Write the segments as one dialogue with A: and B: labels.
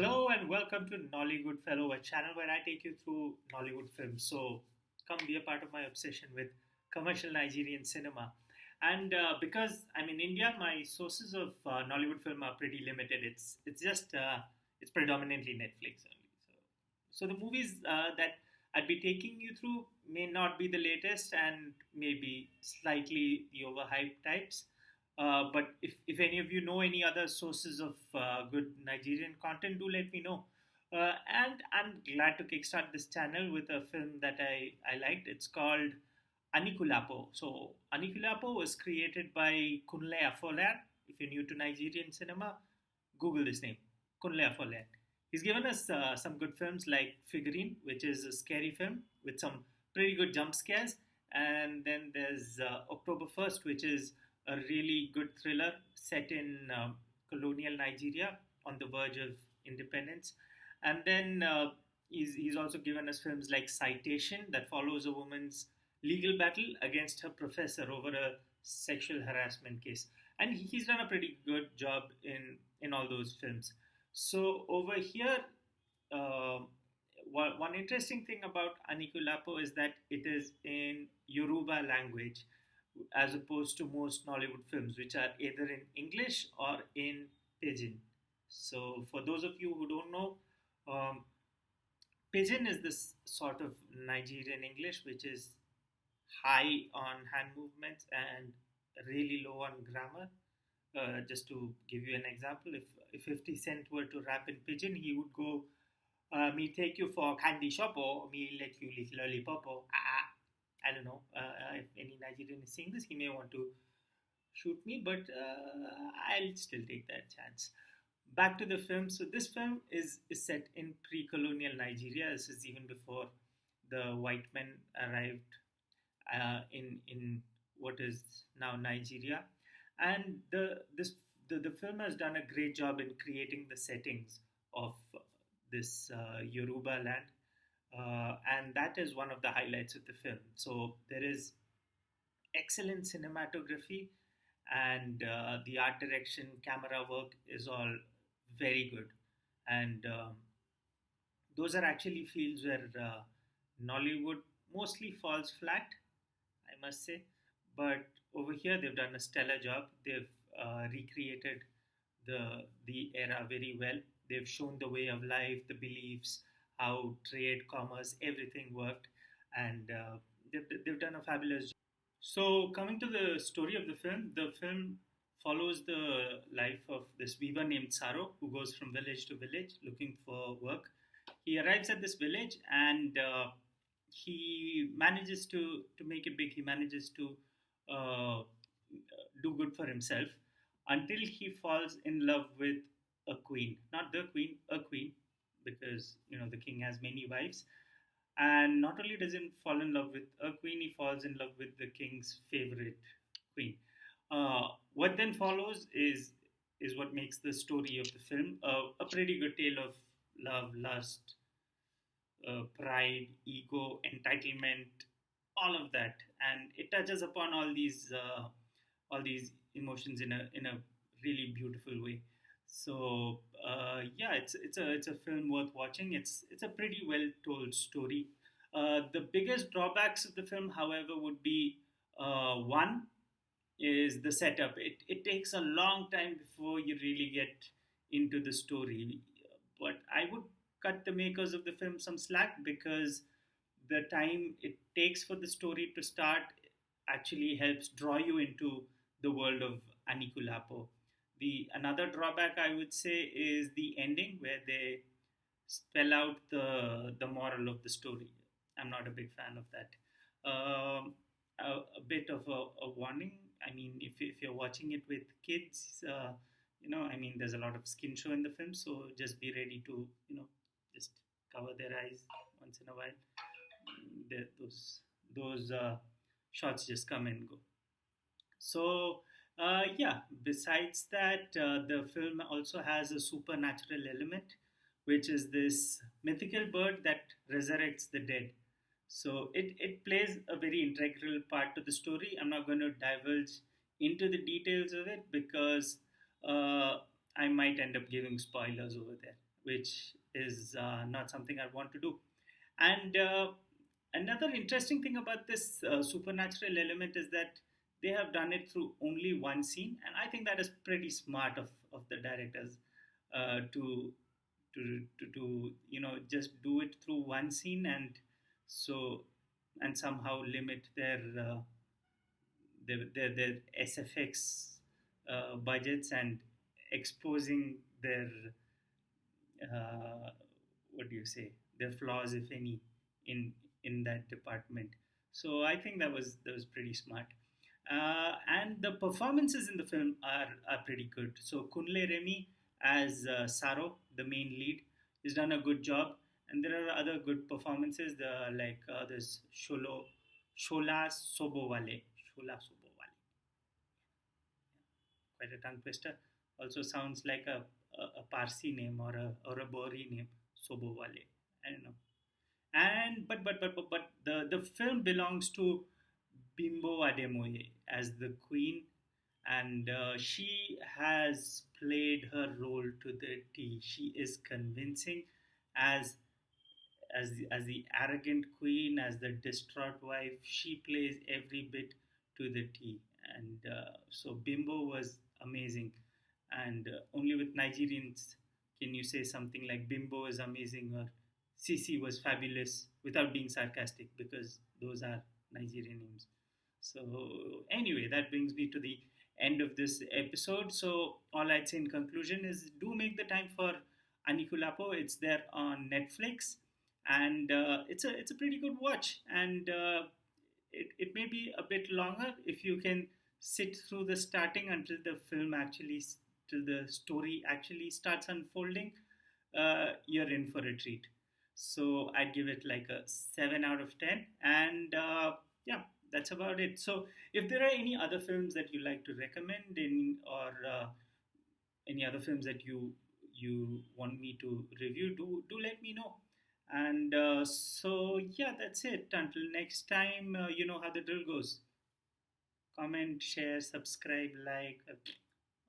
A: Hello and welcome to Nollywood Fellow, a channel where I take you through Nollywood films. So, come be a part of my obsession with commercial Nigerian cinema. And because I'm in India, my sources of Nollywood film are pretty limited. It's predominantly Netflix only. So the movies that I'd be taking you through may not be the latest and maybe slightly the overhyped types. But if any of you know any other sources of good Nigerian content, do let me know. And I'm glad to kickstart this channel with a film that I liked. It's called Anikulapo. So Anikulapo was created by Kunle Afolayan. If you're new to Nigerian cinema, Google this name, Kunle Afolayan. He's given us some good films like Figurine, which is a scary film with some pretty good jump scares. And then there's October 1st, which is a really good thriller set in colonial Nigeria on the verge of independence. And then he's also given us films like Citation, that follows a woman's legal battle against her professor over a sexual harassment case. And he's done a pretty good job in all those films. So over here, uh, one interesting thing about Anikulapo is that it is in Yoruba language, as opposed to most Nollywood films, which are either in English or in Pidgin. So, for those of you who don't know, um, Pidgin is this sort of Nigerian English which is high on hand movements and really low on grammar. Just to give you an example, if 50 Cent were to rap in Pidgin, he would go, me take you for candy shop or me let you lick lollipop or I don't know. If any Nigerian is seeing this, he may want to shoot me, but I'll still take that chance. Back to the film. So this film is set in pre-colonial Nigeria. This is even before the white men arrived in what is now Nigeria, and the film has done a great job in creating the settings of this Yoruba land, and that is one of the highlights of the film. So there is excellent cinematography, and the art direction, camera work is all very good. And those are actually fields where Nollywood mostly falls flat, I must say. But over here, they've done a stellar job. They've recreated the era very well. They've shown the way of life, the beliefs, how trade, commerce, everything worked, and they've done a fabulous job. So, coming to the story of the film follows the life of this weaver named Saro who goes from village to village looking for work. He arrives at this village and he manages to make it big. He manages to uh, do good for himself until he falls in love with a queen, not the queen, a queen, because the king has many wives. And not only does he fall in love with a queen, he falls in love with the king's favorite queen. What then follows is what makes the story of the film a pretty good tale of love, lust, pride, ego, entitlement, all of that, and it touches upon all these emotions in a really beautiful way. So yeah, it's a film worth watching. It's a pretty well told story. The biggest drawbacks of the film, however, would be one is the setup. It takes a long time before you really get into the story. But I would cut the makers of the film some slack because the time it takes for the story to start actually helps draw you into the world of Anikulapo. The another drawback I would say is the ending where they spell out the moral of the story. I'm not a big fan of that. A bit of a warning. I mean, if you're watching it with kids, I mean, there's a lot of skin show in the film, so just be ready to, just cover their eyes once in a while. Those shots just come and go. So, yeah, besides that, the film also has a supernatural element, which is this mythical bird that resurrects the dead. So, it plays a very integral part to the story. I'm not going to divulge into the details of it because I might end up giving spoilers over there. which is not something I want to do. And another interesting thing about this supernatural element is that they have done it through only one scene, and I think that is pretty smart of the directors to just do it through one scene, so and somehow limit their SFX budgets and exposing their uh, what do you say, their flaws, if any, in that department. So I think that was pretty smart. And the performances in the film are pretty good. So Kunle Remi as Saro, the main lead, has done a good job, and there are other good performances. There's Shola Sobowale, Shola Sobowale, quite a tongue twister. Also sounds like a Parsi name or a Bori name, Sobowale. I don't know. And but the film belongs to Bimbo Ademoye as the queen, and she has played her role to the T. She is convincing as as the arrogant queen, as the distraught wife. She plays every bit to the T, and so Bimbo was amazing. And only with Nigerians can you say something like Bimbo is amazing or Sisi was fabulous without being sarcastic, because those are Nigerian names. So anyway, that brings me to the end of this episode. So all I'd say in conclusion is do make the time for Anikulapo. It's there on Netflix, and it's a pretty good watch. And it may be a bit longer if you can sit through the starting until the film actually till the story actually starts unfolding. You're in for a treat. So I'd give it like a 7 out of 10. And yeah, that's about it. So if there are any other films that you like to recommend or any other films that you want me to review, do let me know. And so yeah, that's it. Until next time, you know how the drill goes. Comment, share, subscribe, like,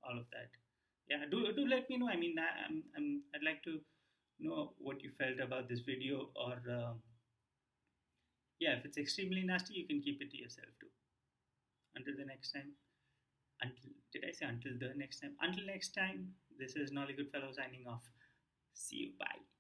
A: all of that. Yeah, do let me know. I mean, I'd like to know what you felt about this video, or yeah, if it's extremely nasty, you can keep it to yourself too. Until the next time. Until Did I say until the next time? Until next time, this is Nollywood Fellow signing off. See you. Bye.